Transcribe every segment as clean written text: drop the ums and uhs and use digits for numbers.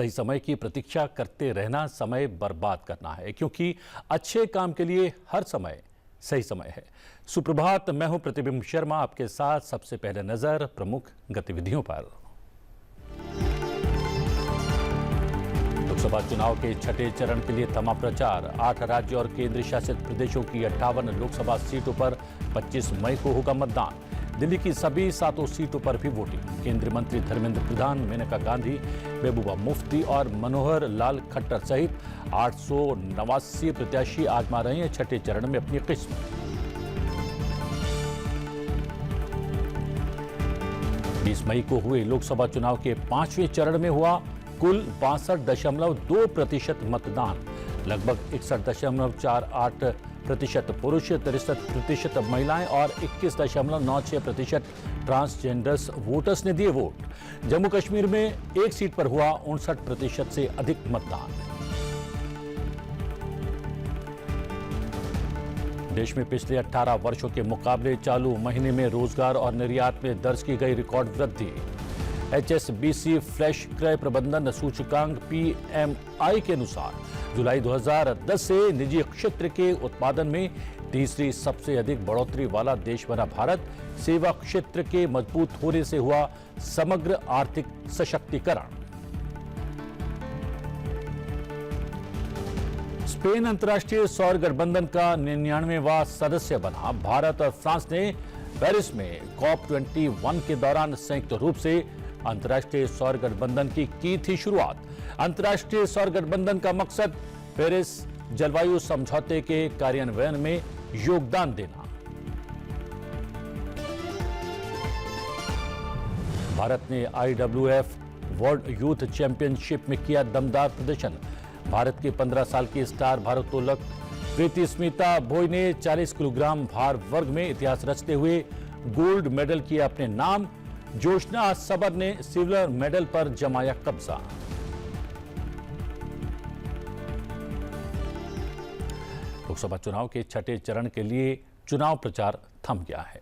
सही समय की प्रतीक्षा करते रहना समय बर्बाद करना है, क्योंकि अच्छे काम के लिए हर समय सही समय है। सुप्रभात, मैं हूं प्रतिबिंब शर्मा, आपके साथ सबसे पहले नजर प्रमुख गतिविधियों पर। लोकसभा चुनाव के छठे चरण के लिए थमा प्रचार। 8 राज्य और केंद्र शासित प्रदेशों की 58 लोकसभा सीटों पर 25 मई को होगा मतदान। दिल्ली की सभी 7 सीटों पर भी वोटिंग। केंद्रीय मंत्री धर्मेंद्र प्रधान, मेनका गांधी, महबूबा मुफ्ती और मनोहर लाल खट्टर सहित 889 प्रत्याशी आजमा रहे हैं छठे चरण में अपनी किस्मत। बीस मई को हुए लोकसभा चुनाव के 5वें चरण में हुआ कुल 62.2% मतदान। लगभग 61.48% पुरुष, 63% महिलाएं और 21.96% ट्रांसजेंडर्स वोटर्स ने दिए वोट। जम्मू कश्मीर में एक सीट पर हुआ 59% से अधिक मतदान। देश में पिछले 18 वर्षों के मुकाबले चालू महीने में रोजगार और निर्यात में दर्ज की गई रिकॉर्ड वृद्धि। HSBC फ्लैश क्रय प्रबंधन सूचकांक PMI के अनुसार जुलाई 2010 से निजी क्षेत्र के उत्पादन में तीसरी सबसे अधिक बढ़ोतरी वाला देश बना भारत। सेवा क्षेत्र के मजबूत होने से हुआ समग्र आर्थिक सशक्तिकरण। स्पेन अंतर्राष्ट्रीय सौर गठबंधन का 99वां सदस्य बना। भारत और फ्रांस ने पेरिस में COP21 के दौरान संयुक्त रूप से अंतर्राष्ट्रीय सौर गठबंधन की थी शुरुआत। अंतर्राष्ट्रीय सौर गठबंधन का मकसद पेरिस जलवायु समझौते के कार्यान्वयन में योगदान देना। भारत ने IWF वर्ल्ड यूथ चैंपियनशिप में किया दमदार प्रदर्शन। भारत के 15 साल की स्टार भारोत्तोलक प्रीति स्मिता भोई ने 40 किलोग्राम भार वर्ग में इतिहास रचते हुए गोल्ड मेडल किया अपने नाम। जोशना सबर ने सिल्वर मेडल पर जमाया कब्जा। लोकसभा चुनाव के छठे चरण के लिए चुनाव प्रचार थम गया है।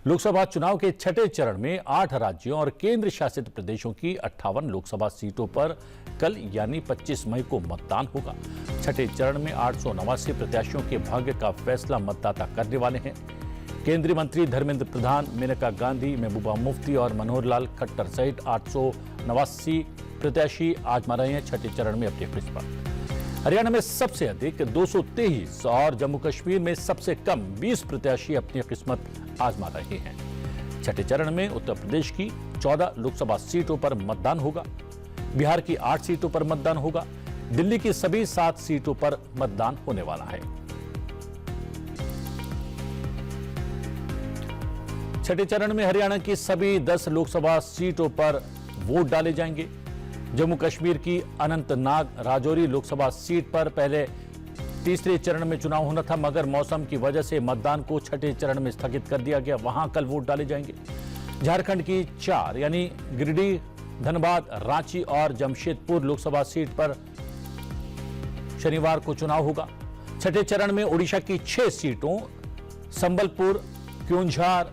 लोकसभा चुनाव के छठे चरण में 8 राज्यों और केंद्र शासित प्रदेशों की 58 लोकसभा सीटों पर कल यानी 25 मई को मतदान होगा। छठे चरण में 889 प्रत्याशियों के भाग्य का फैसला मतदाता करने वाले हैं। केंद्रीय मंत्री धर्मेंद्र प्रधान, मेनका गांधी, महबूबा मुफ्ती और मनोहर लाल खट्टर सहित 889 प्रत्याशी आजमा रहे हैं छठे चरण में अपनी किस्मत। हरियाणा में सबसे अधिक 223 और जम्मू कश्मीर में सबसे कम 20 प्रत्याशी अपनी किस्मत आजमा रहे हैं। छठे चरण में उत्तर प्रदेश की 14 लोकसभा सीटों पर मतदान होगा। बिहार की 8 सीटों पर मतदान होगा। दिल्ली की सभी 7 सीटों पर मतदान होने वाला है। छठे चरण में हरियाणा की सभी 10 लोकसभा सीटों पर वोट डाले जाएंगे। जम्मू कश्मीर की अनंतनाग राजौरी लोकसभा सीट पर पहले तीसरे चरण में चुनाव होना था, मगर मौसम की वजह से मतदान को छठे चरण में स्थगित कर दिया गया। वहां कल वोट डाले जाएंगे। झारखंड की 4 यानी गिरिडीह, धनबाद, रांची और जमशेदपुर लोकसभा सीट पर शनिवार को चुनाव होगा। छठे चरण में ओडिशा की 6 सीटों संबलपुर, क्योंझार,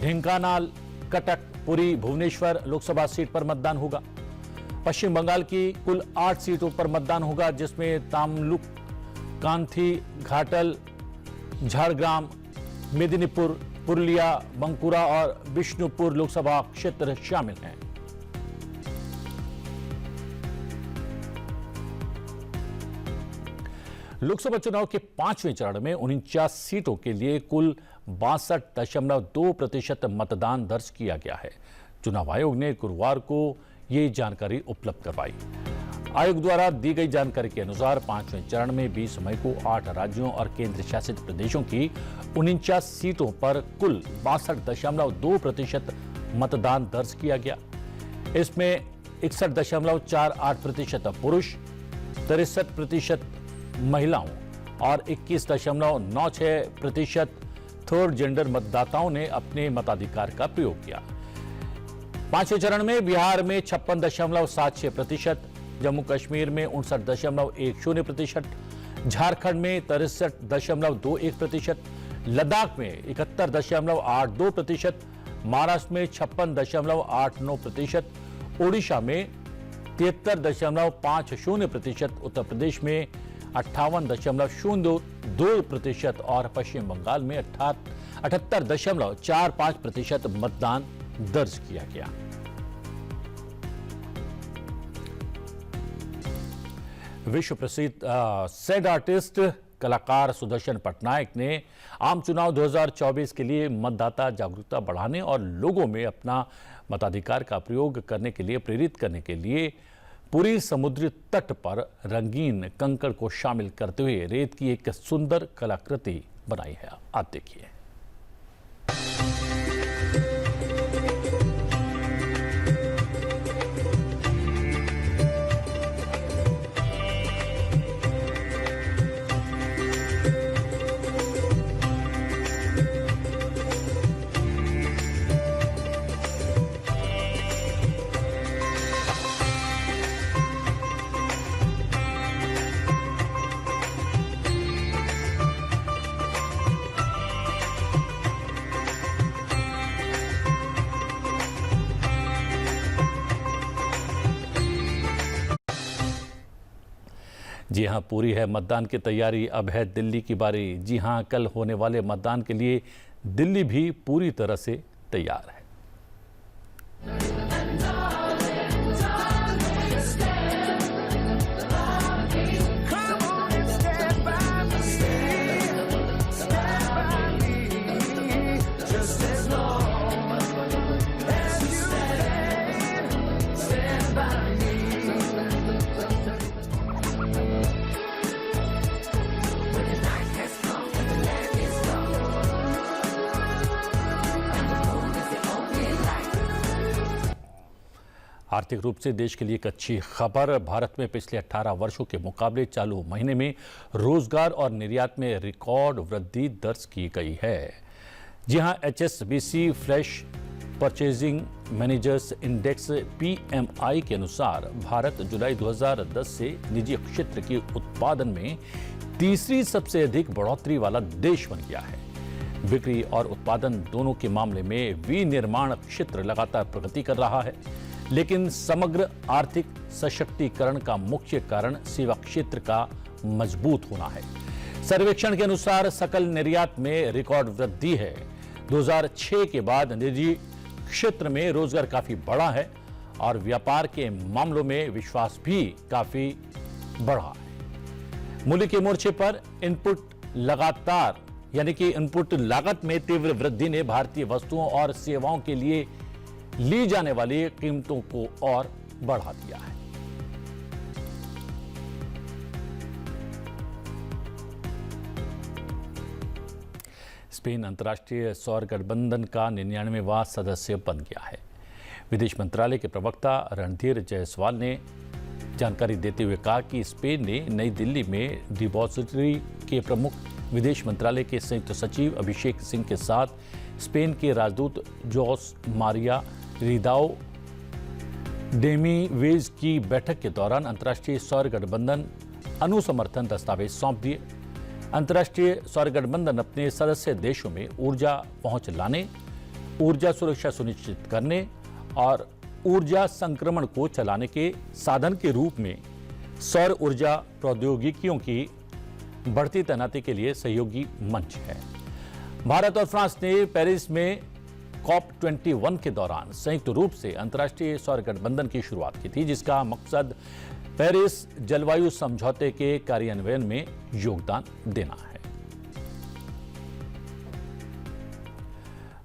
ढेंकानाल, कटक, पुरी, भुवनेश्वर लोकसभा सीट पर मतदान होगा। पश्चिम बंगाल की कुल 8 सीटों पर मतदान होगा, जिसमें तामलुक, कांथी, घाटल, झारग्राम, मेदिनीपुर, पुरुलिया, बंकुरा और बिष्णुपुर लोकसभा क्षेत्र शामिल हैं। लोकसभा चुनाव के 5वें चरण में 49 सीटों के लिए कुल 62.2% मतदान दर्ज किया गया है। चुनाव आयोग ने गुरुवार को ये जानकारी उपलब्ध करवाई। आयोग द्वारा दी गई जानकारी के अनुसार 5वें चरण में 20 मई को 8 राज्यों और केंद्र शासित प्रदेशों की 49 सीटों पर कुल 62.2% मतदान दर्ज किया गया। इसमें 61.48% पुरुष, 63% महिलाओं और 21.96% थर्ड जेंडर मतदाताओं ने अपने मताधिकार का प्रयोग किया। 5वें चरण में बिहार में 56.76%, जम्मू कश्मीर में 59.10%, झारखंड में 63.21%, लद्दाख में 71.82%, महाराष्ट्र में 56.89%, ओडिशा में 73.50%, उत्तर प्रदेश में 58.02% और पश्चिम बंगाल में 78.45% मतदान दर्ज किया गया। विश्व प्रसिद्ध सैड आर्टिस्ट कलाकार सुदर्शन पटनायक ने आम चुनाव 2024 के लिए मतदाता जागरूकता बढ़ाने और लोगों में अपना मताधिकार का प्रयोग करने के लिए प्रेरित करने के लिए पूरी समुद्री तट पर रंगीन कंकड़ को शामिल करते हुए रेत की एक सुंदर कलाकृति बनाई है। आप देखिए। जी हां, पूरी है मतदान की तैयारी। अब है दिल्ली की बारी। जी हां, कल होने वाले मतदान के लिए दिल्ली भी पूरी तरह से तैयार है। आर्थिक रूप से देश के लिए एक अच्छी खबर। भारत में पिछले 18 वर्षों के मुकाबले चालू महीने में रोजगार और निर्यात में रिकॉर्ड वृद्धि दर्ज की गई है। जी हां, HSBC flash purchasing managers index PMI के अनुसार भारत जुलाई 2010 से निजी क्षेत्र के उत्पादन में तीसरी सबसे अधिक बढ़ोतरी वाला देश बन गया है। बिक्री और उत्पादन दोनों के मामले में विनिर्माण क्षेत्र लगातार प्रगति कर रहा है, लेकिन समग्र आर्थिक सशक्तिकरण का मुख्य कारण सेवा क्षेत्र का मजबूत होना है। सर्वेक्षण के अनुसार सकल निर्यात में रिकॉर्ड वृद्धि है। 2006 के बाद निजी क्षेत्र में रोजगार काफी बढ़ा है और व्यापार के मामलों में विश्वास भी काफी बढ़ा है। मूल्य के मोर्चे पर इनपुट लागत में तीव्र वृद्धि ने भारतीय वस्तुओं और सेवाओं के लिए ली जाने वाली कीमतों को और बढ़ा दिया है। स्पेन अंतर्राष्ट्रीय सौर गठबंधन का 99वां सदस्य बन गया है। विदेश मंत्रालय के प्रवक्ता रणधीर जायसवाल ने जानकारी देते हुए कहा कि स्पेन ने नई दिल्ली में डिपॉजिटरी के प्रमुख विदेश मंत्रालय के संयुक्त सचिव अभिषेक सिंह के साथ स्पेन के राजदूत जोस मारिया रिदाओ डेमीवेज की बैठक के दौरान अंतर्राष्ट्रीय सौर गठबंधन अनुसमर्थन दस्तावेज सौंप दिए। अंतर्राष्ट्रीय सौर गठबंधन अपने सदस्य देशों में ऊर्जा पहुंच लाने, ऊर्जा सुरक्षा सुनिश्चित करने और ऊर्जा संक्रमण को चलाने के साधन के रूप में सौर ऊर्जा प्रौद्योगिकियों की बढ़ती तैनाती के लिए सहयोगी मंच है। भारत और फ्रांस ने पेरिस में COP21 के दौरान संयुक्त रूप से अंतर्राष्ट्रीय सौर गठबंधन की शुरुआत की थी, जिसका मकसद पेरिस जलवायु समझौते के कार्यान्वयन में योगदान देना है।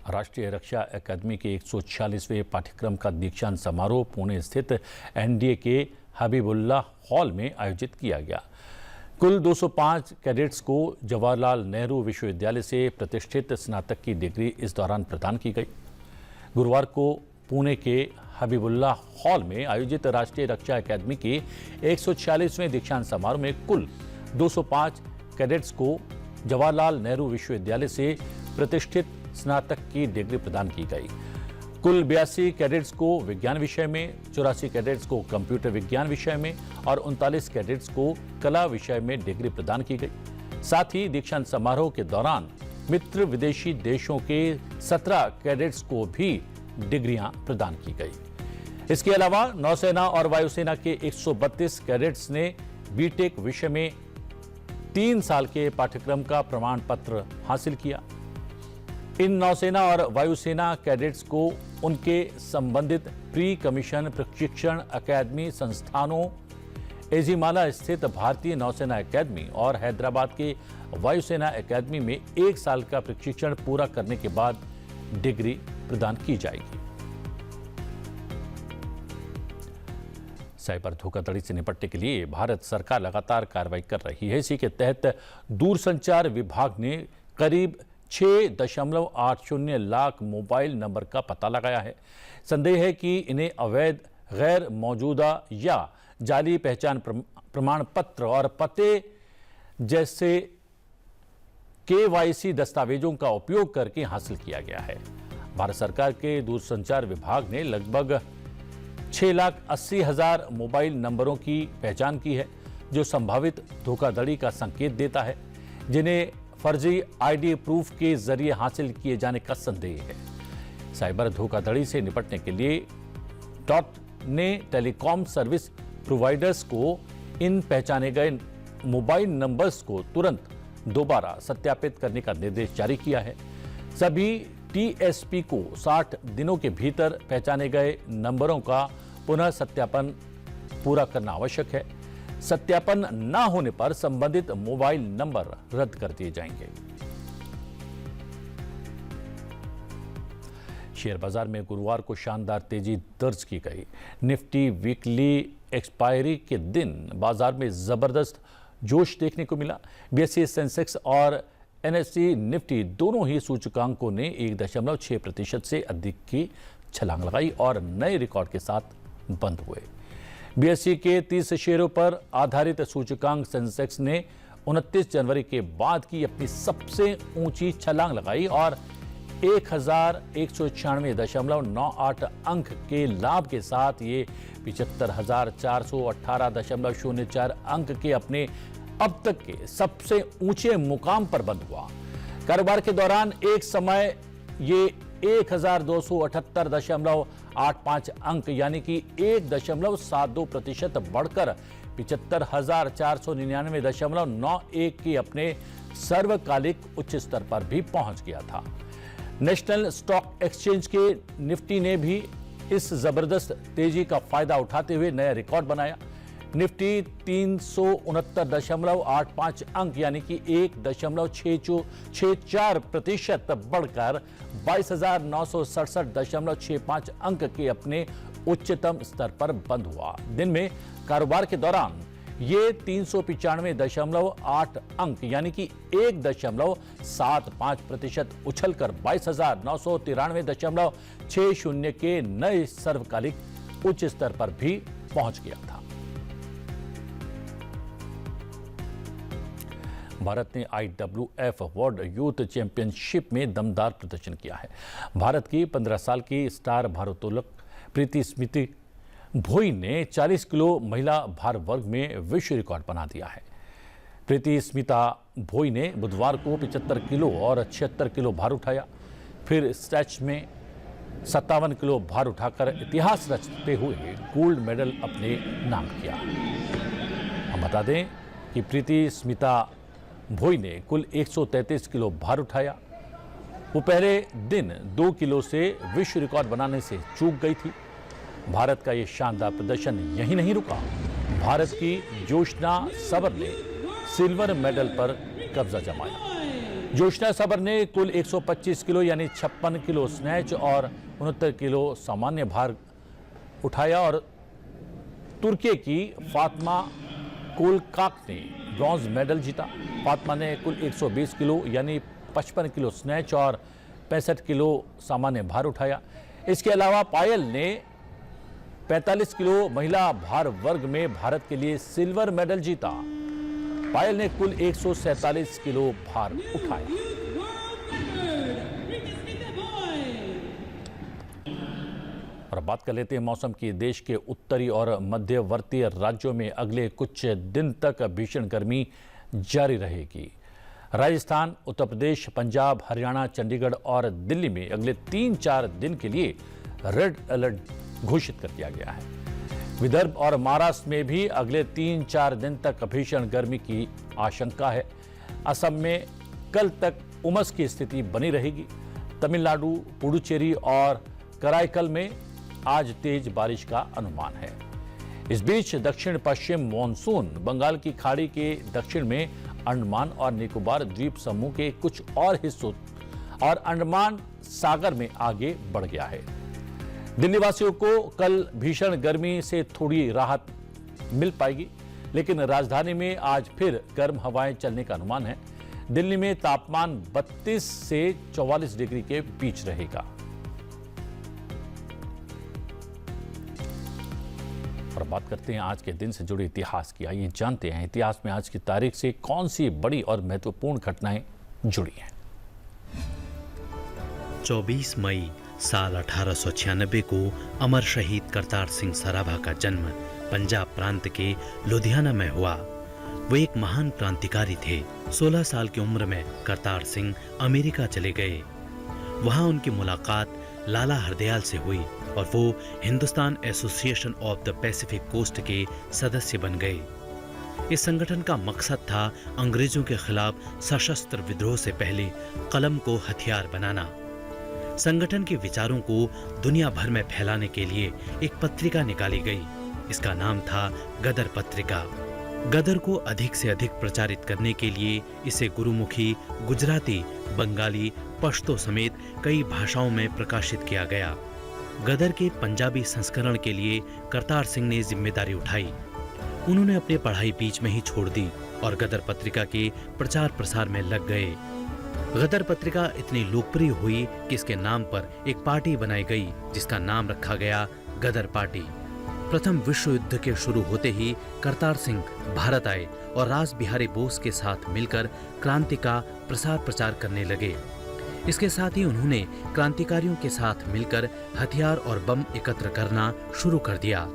राष्ट्रीय रक्षा अकादमी के 146वें पाठ्यक्रम का दीक्षांत समारोह पुणे स्थित NDA के हबीबुल्लाह हॉल में आयोजित किया गया। कुल 205 कैडेट्स को जवाहरलाल नेहरू विश्वविद्यालय से प्रतिष्ठित स्नातक की डिग्री इस दौरान प्रदान की गई। गुरुवार को पुणे के हबीबुल्लाह हॉल में आयोजित राष्ट्रीय रक्षा अकादमी के 146वें दीक्षांत समारोह में कुल 205 कैडेट्स को जवाहरलाल नेहरू विश्वविद्यालय से प्रतिष्ठित स्नातक की डिग्री प्रदान की गई। कुल 82 कैडेट्स को विज्ञान विषय में, 84 कैडेट्स को कंप्यूटर विज्ञान विषय में और 39 कैडेट्स को कला विषय में डिग्री प्रदान की गई। साथ ही दीक्षांत समारोह के दौरान मित्र विदेशी देशों के 17 कैडेट्स को भी डिग्रियां प्रदान की गई। इसके अलावा नौसेना और वायुसेना के 132 कैडेट्स ने बीटेक विषय में 3 साल के पाठ्यक्रम का प्रमाण पत्र हासिल किया। इन नौसेना और वायुसेना कैडेट्स को उनके संबंधित प्री कमीशन प्रशिक्षण अकादमी संस्थानों एजिमाला स्थित भारतीय नौसेना अकादमी और हैदराबाद के वायुसेना अकादमी में 1 साल का प्रशिक्षण पूरा करने के बाद डिग्री प्रदान की जाएगी। साइबर धोखाधड़ी से निपटने के लिए भारत सरकार लगातार कार्रवाई कर रही है। इसी के तहत दूरसंचार विभाग ने करीब 6.80 लाख मोबाइल नंबर का पता लगाया है। संदेह है कि इन्हें अवैध, गैर मौजूदा या जाली पहचान प्रमाण पत्र और पते जैसे KYC दस्तावेजों का उपयोग करके हासिल किया गया है। भारत सरकार के दूरसंचार विभाग ने लगभग 6,80,000 मोबाइल नंबरों की पहचान की है, जो संभावित धोखाधड़ी का संकेत देता है, जिन्हें फर्जी ID प्रूफ के जरिए हासिल किए जाने का संदेह है। साइबर धोखाधड़ी से निपटने के लिए डॉट ने टेलीकॉम सर्विस प्रोवाइडर्स को इन पहचाने गए मोबाइल नंबर्स को तुरंत दोबारा सत्यापित करने का निर्देश जारी किया है। सभी TSP को 60 दिनों के भीतर पहचाने गए नंबरों का पुनः सत्यापन पूरा करना आवश्यक है। सत्यापन न होने पर संबंधित मोबाइल नंबर रद्द कर दिए जाएंगे। शेयर बाजार में गुरुवार को शानदार तेजी दर्ज की गई। निफ्टी वीकली एक्सपायरी के दिन बाजार में जबरदस्त जोश देखने को मिला। BSE सेंसेक्स और NSE निफ्टी दोनों ही सूचकांकों ने 1.6% से अधिक की छलांग लगाई और नए रिकॉर्ड के साथ बंद हुए। BSE के 30 शेयरों पर आधारित सूचकांक सेंसेक्स ने 29 जनवरी के बाद की अपनी सबसे ऊंची छलांग लगाई और 1,196.98 अंक के लाभ के साथ ये 75,418.04 अंक के अपने अब तक के सबसे ऊंचे मुकाम पर बंद हुआ। कारोबार के दौरान एक समय ये 1,278.85 अंक यानी कि 1.72% बढ़कर 75,499.91 के अपने सर्वकालिक उच्च स्तर पर भी पहुंच गया था। नेशनल स्टॉक एक्सचेंज के निफ्टी ने भी इस जबरदस्त तेजी का फायदा उठाते हुए नया रिकॉर्ड बनाया। निफ्टी 369.85 अंक यानी कि 1.64% बढ़कर 22,967.65 अंक के अपने उच्चतम स्तर पर बंद हुआ। दिन में कारोबार के दौरान ये 395.8 अंक यानी कि 1.75% उछलकर 22,993.60 के नए सर्वकालिक उच्च स्तर पर भी पहुंच गया था। भारत ने IWF वर्ल्ड यूथ चैंपियनशिप में दमदार प्रदर्शन किया है। भारत की 15 साल की स्टार भारोत्तोलक प्रीति स्मिता भोई ने 40 किलो महिला भार वर्ग में विश्व रिकॉर्ड बना दिया है। प्रीति स्मिता भोई ने बुधवार को 75 किलो और 76 किलो भार उठाया। फिर स्टैच में 57 किलो भार उठाकर इतिहास रचते हुए गोल्ड मेडल अपने नाम किया। हम बता दें कि प्रीति स्मिता भोई ने कुल 133 किलो भार उठाया। वो पहले दिन 2 किलो से विश्व रिकॉर्ड बनाने से चूक गई थी। भारत का ये शानदार प्रदर्शन यहीं नहीं रुका। भारत की जोशना सबर ने सिल्वर मेडल पर कब्जा जमाया। जोशना सबर ने कुल 125 किलो यानी 56 किलो स्नैच और 69 किलो सामान्य भार उठाया और तुर्की की फातिमा कोलकाक ने ब्रॉन्ज मेडल जीता। फातिमा ने कुल 120 किलो यानी 55 किलो स्नैच और 65 किलो सामान्य भार उठाया। इसके अलावा पायल ने 45 किलो महिला भार वर्ग में भारत के लिए सिल्वर मेडल जीता। पायल ने कुल 147 किलो भार उठाया। और अब बात कर लेते हैं मौसम की। देश के उत्तरी और मध्यवर्ती राज्यों में अगले कुछ दिन तक भीषण गर्मी जारी रहेगी। राजस्थान, उत्तर प्रदेश, पंजाब, हरियाणा, चंडीगढ़ और दिल्ली में अगले 3-4 दिन के लिए रेड अलर्ट घोषित कर दिया गया है। विदर्भ और महाराष्ट्र में भी अगले 3-4 दिन तक भीषण गर्मी की आशंका है। असम में कल तक उमस की स्थिति बनी रहेगी। तमिलनाडु, पुडुचेरी और कराईकल में आज तेज बारिश का अनुमान है। इस बीच दक्षिण पश्चिम मानसून बंगाल की खाड़ी के दक्षिण में अंडमान और निकोबार द्वीप समूह के कुछ और हिस्सों और अंडमान सागर में आगे बढ़ गया है। दिल्ली वासियों को कल भीषण गर्मी से थोड़ी राहत मिल पाएगी, लेकिन राजधानी में आज फिर गर्म हवाएं चलने का अनुमान है। दिल्ली में तापमान 32 से 44 डिग्री के बीच रहेगा। और बात करते हैं आज के दिन से जुड़े इतिहास की। आइए जानते हैं इतिहास में आज की तारीख से कौन सी बड़ी और महत्वपूर्ण घटनाएं जुड़ी हैं। 24 मई साल 1896 को अमर शहीद करतार सिंह सराभा का जन्म पंजाब प्रांत के लुधियाना में हुआ। वो एक महान क्रांतिकारी थे। 16 साल की उम्र में करतार सिंह अमेरिका चले गए। वहां उनकी मुलाकात लाला हरदयाल से हुई और वो Hindustan Association of the Pacific Coast के सदस्य बन गए। इस संगठन का मकसद था अंग्रेजों के खिलाफ सशस्त्र विद्रोह से पहले कलम को हथियार बनाना। संगठन के विचारों को दुनिया भर में फैलाने के लिए एक पत्रिका निकाली गई। इसका नाम था गदर पत्रिका। गदर को अधिक से अधिक प्रचारित करने के लिए इसे गुरुमुखी, गुजराती, बंगाली, पश्तो समेत कई भाषाओं में प्रकाशित किया गया। गदर के पंजाबी संस्करण के लिए करतार सिंह ने जिम्मेदारी उठाई। उन्होंने अपनी पढ़ाई बीच में ही छोड़ दी और गदर पत्रिका के प्रचार प्रसार में लग गए। गदर पत्रिका इतनी लोकप्रिय हुई कि इसके नाम पर एक पार्टी बनाई गई जिसका नाम रखा गया गदर पार्टी। प्रथम विश्व युद्ध के शुरू होते ही करतार सिंह भारत आए और रास बिहारी बोस के साथ मिलकर क्रांति का प्रसार प्रचार करने लगे। इसके साथ ही उन्होंने क्रांतिकारियों के साथ मिलकर हथियार और बम एकत्र करना शुरू कर दिया।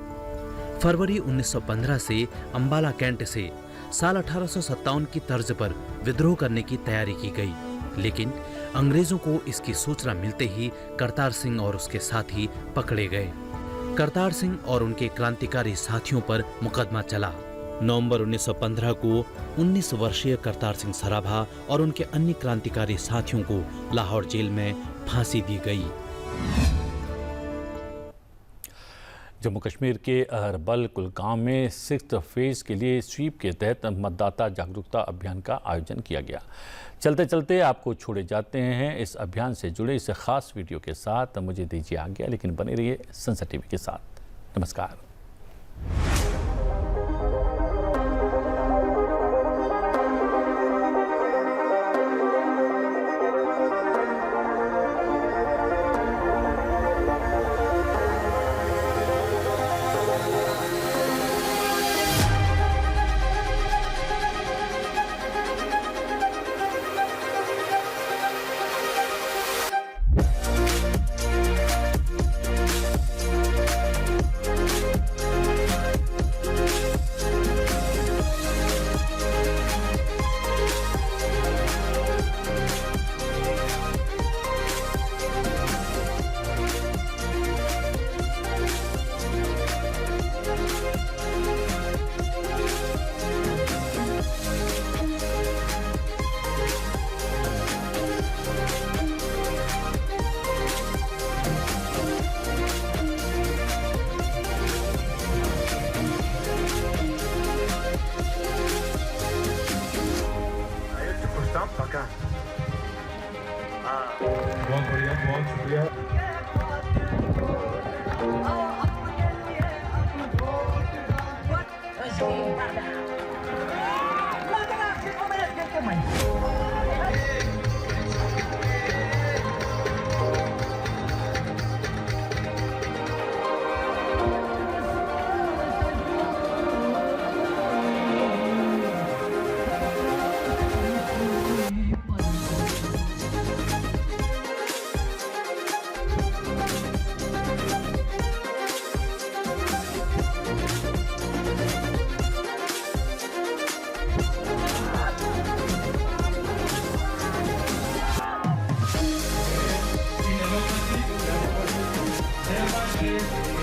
फरवरी 1915 से अंबाला कैंट से साल 1857 की तर्ज पर विद्रोह करने की तैयारी की गई, लेकिन अंग्रेजों को इसकी सूचना मिलते ही करतार सिंह और उसके साथी पकड़े गए। करतार सिंह और उनके क्रांतिकारी साथियों पर मुकदमा चला। नवंबर 1915 को 19 वर्षीय करतार सिंह सराभा और उनके अन्य क्रांतिकारी साथियों को लाहौर जेल में फांसी दी गई। जम्मू कश्मीर के अहरबल कुलगाम में 6th फेज के लिए स्वीप के तहत मतदाता जागरूकता अभियान का आयोजन किया गया। चलते चलते आपको छोड़े जाते हैं इस अभियान से जुड़े इस खास वीडियो के साथ। मुझे दीजिए आज्ञा, लेकिन बने रहिए संसद टीवी के साथ। नमस्कार। बहुत बढ़िया, बहुत शुक्रिया। Democracy,